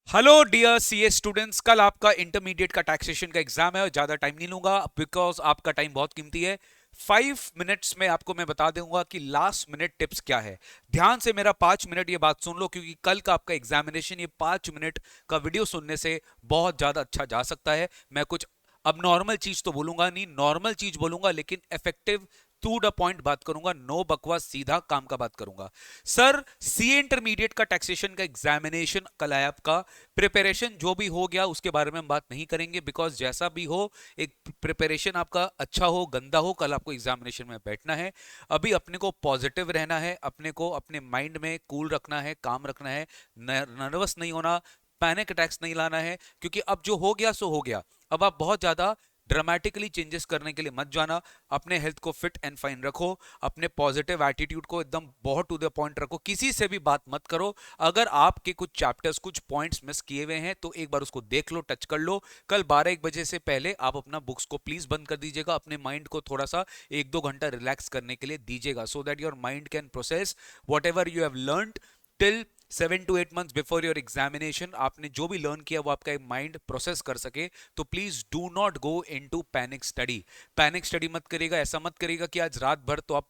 Hello dear CA students, कल आपका intermediate का टैक्सेशन का एग्जाम है और ज्यादा टाइम नहीं लूंगा बिकॉज आपका टाइम बहुत कीमती है। 5 मिनट्स में आपको मैं बता दूंगा कि लास्ट मिनट टिप्स क्या है। ध्यान से मेरा 5 मिनट ये बात सुन लो, क्योंकि कल का आपका एग्जामिनेशन ये 5 मिनट का वीडियो सुनने से बहुत ज्यादा अच्छा जा सकता है। मैं कुछ अब नॉर्मल चीज तो बोलूंगा नहीं, नॉर्मल चीज बोलूंगा लेकिन इफेक्टिव टू द पॉइंट बात करूंगा, नो बकवास, सीधा काम का बात करूंगा। सर, सीए इंटरमीडिएट का टैक्सेशन का एग्जामिनेशन कल है आपका। प्रिपरेशन जो भी हो गया उसके बारे में हम बात नहीं करेंगे, बिकॉज जैसा भी हो, एक प्रिपरेशन आपका अच्छा हो गंदा हो, कल आपको एग्जामिनेशन में बैठना है। अभी अपने को पॉजिटिव रहना है, अपने को अपने माइंड में कूल रखना है, काम रखना है, नर्वस नहीं होना, पैनिक अटैक्स नहीं लाना है, क्योंकि अब जो हो गया सो हो गया। अब आप बहुत ज्यादा ड्रामेटिकली चेंजेस करने के लिए मत जाना। अपने हेल्थ को फिट एंड फाइन रखो, अपने पॉजिटिव एटीट्यूड को एकदम बहुत टू द पॉइंट रखो, किसी से भी बात मत करो। अगर आपके कुछ चैप्टर्स कुछ पॉइंट्स मिस किए हुए हैं तो एक बार उसको देख लो, टच कर लो। कल 12-1 बजे से पहले आप अपना बुक्स को प्लीज बंद कर दीजिएगा, अपने माइंड को थोड़ा सा 1-2 घंटा रिलैक्स करने के लिए दीजिएगा, so that your mind can process what ever you have learn till 7 to 8 months before your examination. आपने जो भी लर्न किया वो आपका माइंड प्रोसेस कर सके। तो please do not go into panic study. Panic study मत करिएगा, ऐसा मत करिएगा कि आज रात भर तो आप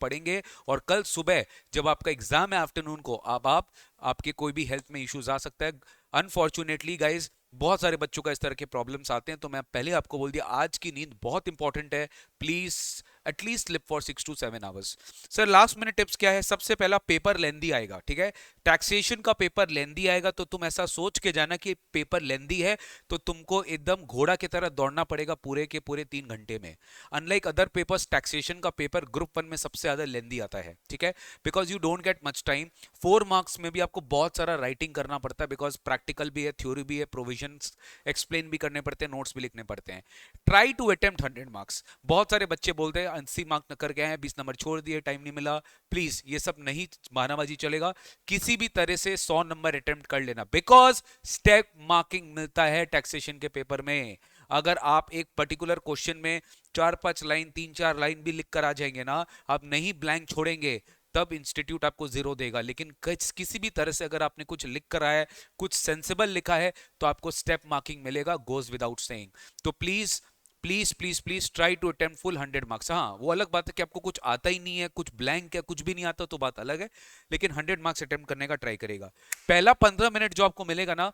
पढ़ेंगे और कल सुबह जब आपका एग्जाम है आफ्टरनून को, अब आप आपके कोई भी हेल्थ में इश्यूज आ सकता है। अनफॉर्चुनेटली गाइज, बहुत सारे बच्चों का इस तरह के प्रॉब्लम्स आते हैं, तो मैं पहले आपको बोल दिया आज की नींद बहुत इंपॉर्टेंट है। Please at least slip for 6 to 7 hours. Sir, last minute tips क्या है? सबसे पहला, पेपर लेंदी आएगा, ठीक है। टैक्सेशन का पेपर लेंदी आएगा तो तुम ऐसा सोच के जाना कि पेपर लेंदी है तो तुमको एकदम घोड़ा की तरह दौड़ना पड़ेगा पूरे के पूरे 3 घंटे में। अनलाइक अदर पेपर्स, टैक्सेशन का पेपर ग्रुप 1 में सबसे ज्यादा लेंदी आता है, ठीक है, because you don't get much time. 4 marks में भी आपको बहुत सारा राइटिंग करना पड़ता है, बिकॉज प्रैक्टिकल भी है, थ्योरी भी है, प्रोविजन एक्सप्लेन भी करने पड़ते हैं, नोट्स भी लिखने पड़ते हैं। Try to attempt 100 marks. बहुत सारे बच्चे बोलते हैं 80 मार्क न कर गए हैं, 20 नंबर छोड़ दिए, टाइम नहीं मिला। प्लीज ये सब नहीं बहानाबाजी चलेगा। किसी भी तरह से 100 नंबर अटेम्प्ट कर लेना, बिकॉज स्टेप मार्किंग मिलता है टैक्सेशन के पेपर में। अगर आप एक पर्टिकुलर क्वेश्चन में 4-5 लाइन, 3-4 लाइन भी लिख कर आ जाएंगे ना, आप नहीं ब्लैंक छोड़ेंगे, तब इंस्टीट्यूट आपको 0 देगा। लेकिन किसी भी तरह से अगर आपने कुछ लिख कर आया है, कुछ सेंसिबल लिखा है, तो आपको स्टेप मार्किंग मिलेगा, गोज विदाउट सेइंग। तो please please please please try to attempt full 100 marks. हाँ, वो अलग बात है कि आपको कुछ आता ही नहीं है, कुछ ब्लैंक है, कुछ भी नहीं आता, तो बात अलग है। लेकिन 100 मार्क्स अटेम्प्ट करने का ट्राई करेगा। पहला 15 मिनट जो आपको मिलेगा ना,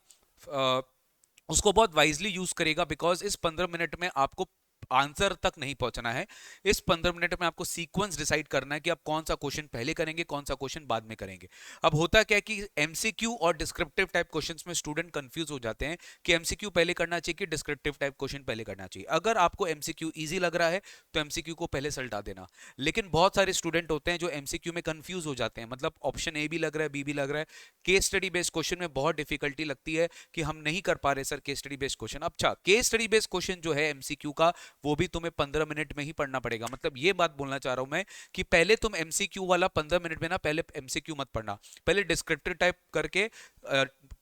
उसको बहुत वाइजली यूज करेगा, बिकॉज इस 15 मिनट में आपको आंसर तक नहीं पहुंचना है। इस 15 मिनट में आपको सीक्वेंस डिसाइड करना है कि आप कौन सा क्वेश्चन पहले करेंगे, कौन सा क्वेश्चन बाद में करेंगे। अब होता क्या है कि एमसीक्यू और डिस्क्रिप्टिव टाइप क्वेश्चंस में स्टूडेंट कंफ्यूज हो जाते हैं कि एमसीक्यू पहले करना चाहिए कि डिस्क्रिप्टिव टाइप क्वेश्चन पहले करना चाहिए। अगर आपको एमसीक्यू इजी लग रहा है तो एमसीक्यू को पहले सल्टा देना। लेकिन बहुत सारे स्टूडेंट होते हैं जो एमसीक्यू में कंफ्यूज हो जाते हैं, मतलब ऑप्शन ए भी लग रहा है, बी भी लग रहा है। केस स्टडी बेस्ड क्वेश्चन में बहुत डिफिकल्टी लगती है कि हम नहीं कर पा रहे sir case study based question. अच्छा, केस स्टडी बेस्ड क्वेश्चन जो है एमसीक्यू का, वो भी तुम्हें 15 मिनट में ही पढ़ना पड़ेगा। मतलब ये बात बोलना चाह रहा हूं मैं कि पहले तुम एमसीक्यू वाला 15 मिनट में ना, पहले एमसीक्यू मत पढ़ना, पहले डिस्क्रिप्टिव टाइप करके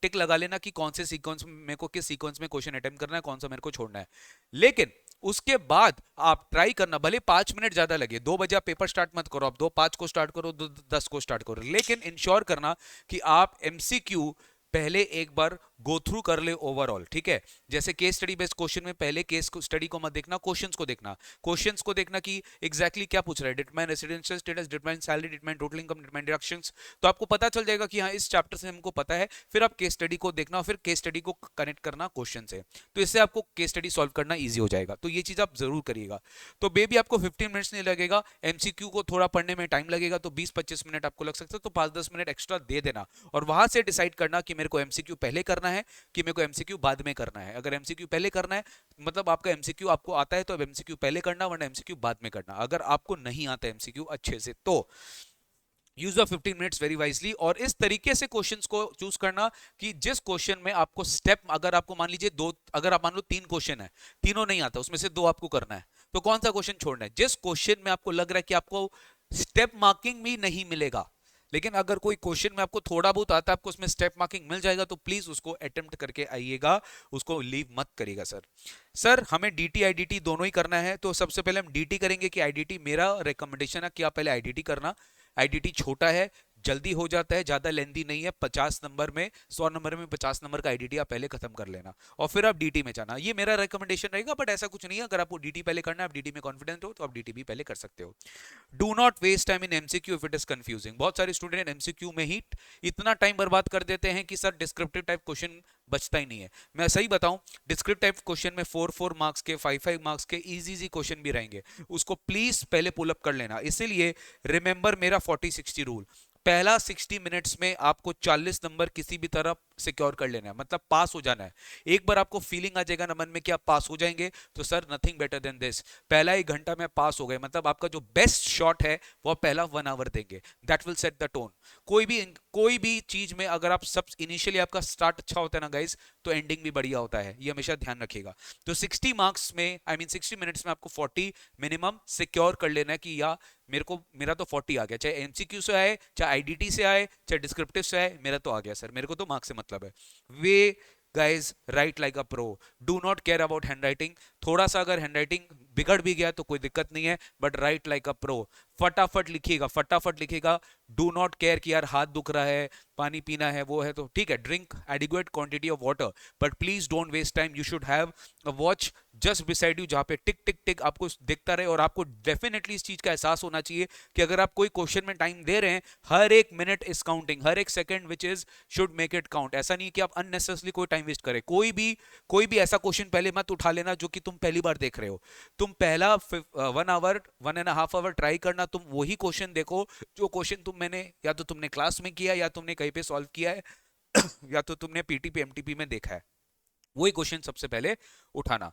टिक लगा लेना कि कौन से सीक्वेंस में मेरे को, किस सीक्वेंस में क्वेश्चन अटेम्प्ट करना है, कौन सा मेरे को छोड़ना है। लेकिन उसके बाद आप ट्राई करना, भले 5 मिनट ज्यादा लगे, 2 बजे आप पेपर स्टार्ट मत करो, आप 2:05 को स्टार्ट करो, 2:10 को स्टार्ट करो, लेकिन इंश्योर करना कि आप एमसीक्यू पहले एक बार गो थ्रू कर ले ओवरऑल, ठीक है। जैसे केस स्टडी बेस्ड क्वेश्चन में पहले केस स्टडी को मत देखना, क्वेश्चंस को देखना। क्वेश्चंस को देखना कि एग्जैक्टली क्या पूछ रहा है, determine residential status, determine salary, determine total income, determine deductions. तो आपको पता चल जाएगा कि हाँ, इस चैप्टर से हमको पता है। फिर आप केस स्टडी को देखना और फिर केस स्टडी को कनेक्ट करना क्वेश्चन से, तो इससे आपको केस स्टडी सॉल्व करना ईजी हो जाएगा। तो ये चीज आप जरूर करिएगा। तो बेबी आपको 15 मिनट्स नहीं लगेगा, एमसीक्यू को थोड़ा पढ़ने में टाइम लगेगा, तो 20-25 मिनट आपको लग सकता है, तो 5-10 मिनट एक्स्ट्रा दे देना। और वहां से डिसाइड करना कि मेरे को एमसीक्यू पहले करना है कि मेरे को एमसीक्यू बाद में करना है। अगर एमसीक्यू पहले करना है, मतलब आपका एमसीक्यू आपको आता है, तो अब एमसीक्यू पहले करना, वरना एमसीक्यू बाद में करना। अगर आपको नहीं आता एमसीक्यू अच्छे से, तो use of 15 minutes very wisely. और इस तरीके से क्वेश्चंस को चूज करना कि जिस क्वेश्चन में आपको स्टेप, अगर आपको मान लीजिए दो, अगर आप मान लो 3 क्वेश्चन है, तीनों नहीं आता, उसमें से 2 आपको करना है, तो कौन सा क्वेश्चन छोड़ना है? जिस क्वेश्चन में आपको लग रहा है कि आपको स्टेप मार्किंग भी नहीं मिलेगा, लेकिन अगर कोई क्वेश्चन में आपको थोड़ा बहुत आता है, आपको उसमें स्टेप मार्किंग मिल जाएगा, तो प्लीज उसको अटेम्प्ट करके आइएगा, उसको लीव मत करिएगा। सर हमें डीटी आईडीटी दोनों ही करना है, तो सबसे पहले हम डीटी करेंगे कि आईडीटी? मेरा रिकमेंडेशन है कि आप पहले आईडीटी करना। आईडीटी छोटा है, जल्दी हो जाता है, ज्यादा लेंदी नहीं है। 50 नंबर में 100 नंबर में 50 नंबर का आईडीटी आप पहले खत्म कर लेना और फिर आप डीटी में जाना। ये मेरा रिकमेंडेशन रहेगा, बट ऐसा कुछ नहीं है। अगर आपको डीटी पहले करना है, आप डीटी में कॉन्फिडेंट हो तो आप डीटी भी पहले कर सकते हो। Do not waste time in MCQ if it is confusing. बहुत सारे स्टूडेंट एमसीक्यू में ही इतना टाइम बर्बाद कर देते हैं कि सर डिस्क्रिप्टिव टाइप क्वेश्चन बचता ही नहीं है। मैं सही बताऊं, डिस्क्रिप्टिव टाइप क्वेश्चन में 4 मार्क्स के 5 मार्क्स के इजी क्वेश्चन भी रहेंगे, उसको प्लीज पहले पुल अप कर लेना। इसीलिए रिमेंबर मेरा 40-60 रूल, पहला 60 मिनट्स में आपको 40 नंबर किसी भी तरह सिक्योर कर लेना है, मतलब पास हो जाना है। एक बार आपको फीलिंग आ जाएगा ना मन में कि आप पास हो जाएंगे, तो sir nothing better than this, पहला 1 घंटा में पास हो गए, मतलब आपका जो बेस्ट शॉट है वो पहला 1 आवर देंगे। That will set the tone. कोई भी चीज में अगर आप सब इनिशियली आपका स्टार्ट अच्छा होता है ना गाइस, तो एंडिंग भी बढ़िया होता है, ये हमेशा ध्यान रखिएगा। तो 60 मार्क्स में, आई मीन 60 मिनट्स में आपको 40 मिनिमम सिक्योर कर लेना है कि या मेरा तो 40 आ गया, चाहे एमसीक्यू से आए, चाहे आईडीटी से आए, चाहे डिस्क्रिप्टिव से आए, मेरा तो आ गया सर, मेरे को तो मार्क्स से मतलब है। Way guys right like a pro, do not care about handwriting. थोड़ा सा अगर हैंडराइटिंग बिगड़ भी गया तो कोई दिक्कत नहीं है, but right like a pro, फटाफट लिखिएगा, फटाफट लिखिएगा। डू नॉट केयर कि यार हाथ दुख रहा है, पानी पीना है, वो है तो ठीक है, drink adequate quantity of water, but please don't waste time. You should have a watch just beside you, जहां पे टिक टिक टिक आपको दिखता रहे, और आपको डेफिनेटली इस चीज का एहसास होना चाहिए कि अगर आप कोई क्वेश्चन में टाइम दे रहे हैं, हर एक मिनट इज काउंटिंग, हर एक second which is should make it count. ऐसा नहीं कि आप अननेसेसरली कोई टाइम वेस्ट करें। कोई भी ऐसा क्वेश्चन पहले मत उठा लेना जो कि तुम पहली बार देख रहे हो। तुम पहला 1 आवर 1.5 आवर ट्राई करना, तुम वही क्वेश्चन देखो जो क्वेश्चन या तो तुमने क्लास में किया, या तुमने कहीं पे सॉल्व किया है या तो तुमने पीटीपी एमटीपी में देखा है, वही क्वेश्चन सबसे पहले उठाना।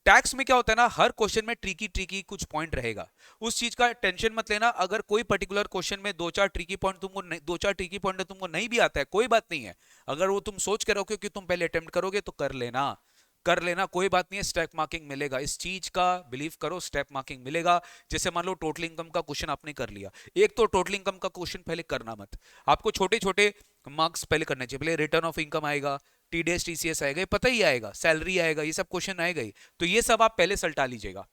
टैक्स में क्या होता है ना, हर क्वेश्चन में ट्रिकी कुछ पॉइंट रहेगा, उस चीज का टेंशन मत लेना। अगर कोई पर्टिकुलर क्वेश्चन में 2-4 ट्रिकी पॉइंट तुमको नहीं भी आता है, कोई बात नहीं है। अगर वो तुम सोच के रखो कि तुम पहले अटेम्प्ट करोगे तो कर लेना, कोई बात नहीं है, स्टेप मार्किंग मिलेगा। इस चीज का बिलीव करो, स्टेप मार्किंग मिलेगा। जैसे मान लो टोटल इनकम का क्वेश्चन आपने कर लिया, एक तो टोटल इनकम का क्वेश्चन पहले करना मत, आपको छोटे छोटे मार्क्स पहले करने चाहिए। पहले रिटर्न ऑफ इनकम आएगा, टीडीएस टीसीएस आएगा, पता ही आएगा, सैलरी आएगा, ये सब क्वेश्चन आएगा ही, तो ये सब आप पहले सल्टा लीजिएगा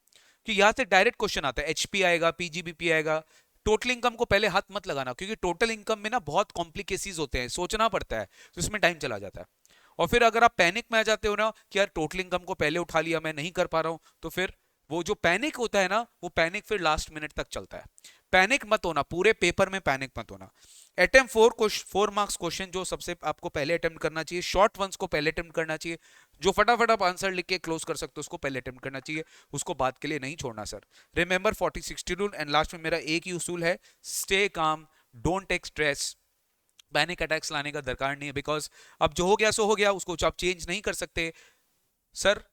कि यहाँ से डायरेक्ट क्वेश्चन आता है। एचपी आएगा, पीजीबीपी आएगा, टोटल इनकम को पहले हाथ मत लगाना, क्योंकि टोटल इनकम में ना बहुत कॉम्प्लिकेसीज होते हैं, सोचना पड़ता है, तो इसमें टाइम चला जाता है। और फिर अगर आप पैनिक में आ जाते हो ना कि यार टोटल इनकम को पहले उठा लिया, मैं नहीं कर पा रहा हूं, तो फिर वो जो पैनिक होता है ना, वो पैनिक फिर लास्ट मिनट तक चलता है। पैनिक मत होना, पूरे पेपर में पैनिक मत होना। अटेम्प्ट 4 मार्क्स क्वेश्चन जो सबसे आपको पहले अटेम्प्ट करना चाहिए, शॉर्ट वंस को पहले अटेम्प्ट करना चाहिए, जो फटाफट आप आंसर लिख के क्लोज कर सकते हो उसको पहले अटेम्प्ट करना चाहिए, उसको बाद के लिए नहीं छोड़ना sir. Remember 40-60 rule. And last में मेरा एक ही उसूल है, stay calm, don't take stress. Panic attacks लाने का दरकार नहीं है, बिकॉज अब जो हो गया सो हो गया, उसको आप चेंज नहीं कर सकते सर,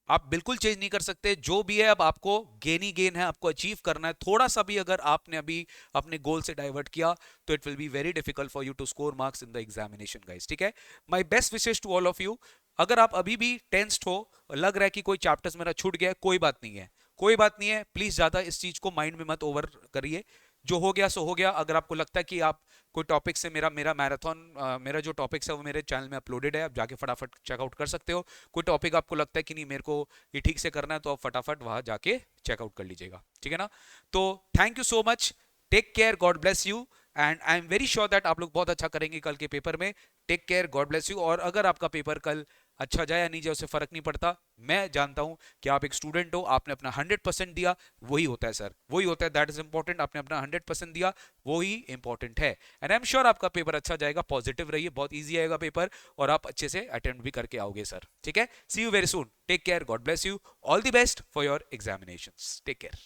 आप बिल्कुल चेंज नहीं कर सकते। जो भी है अब आपको गेन ही गेन है, आपको अचीव करना है। थोड़ा सा भी अगर आपने अभी अपने गोल से डाइवर्ट किया तो it will be very difficult for you to score marks in the examination guys, ठीक है। My best wishes to all of you. अगर आप अभी भी टेंस्ड हो, लग रहा है कि कोई चैप्टर्स मेरा छूट गया है, कोई बात नहीं है, कोई बात नहीं है, प्लीज ज्यादा इस चीज को माइंड में मत ओवर करिए। जो हो गया सो हो गया। अगर आपको लगता है कि आप कोई टॉपिक से मेरा मैराथन मेरा जो टॉपिक्स है वो मेरे चैनल में अपलोडेड है, आप जाके फटाफट चेकआउट कर सकते हो। कोई टॉपिक आपको लगता है कि नहीं मेरे को ये ठीक से करना है, तो आप फटाफट वहां जाके चेकआउट कर लीजिएगा, ठीक है ना। तो thank you so much, take care, God bless you, and I am very sure that आप लोग बहुत अच्छा करेंगे कल के पेपर में। Take care, God bless you. और अगर आपका पेपर कल अच्छा जाए या नहीं जाए उससे फर्क नहीं पड़ता, मैं जानता हूं कि आप एक स्टूडेंट हो, आपने अपना 100% दिया, वही होता है सर, वही होता है, दैट इज इंपॉर्टेंट। आपने अपना 100% दिया, वही इंपॉर्टेंट है। एंड आई एम श्योर आपका पेपर अच्छा जाएगा, पॉजिटिव रहिए, बहुत ईजी आएगा पेपर, और आप अच्छे से अटेम्प्ट भी करके आओगे सर, ठीक है। See you very soon, take care, God bless you, all the best for your examinations, take care.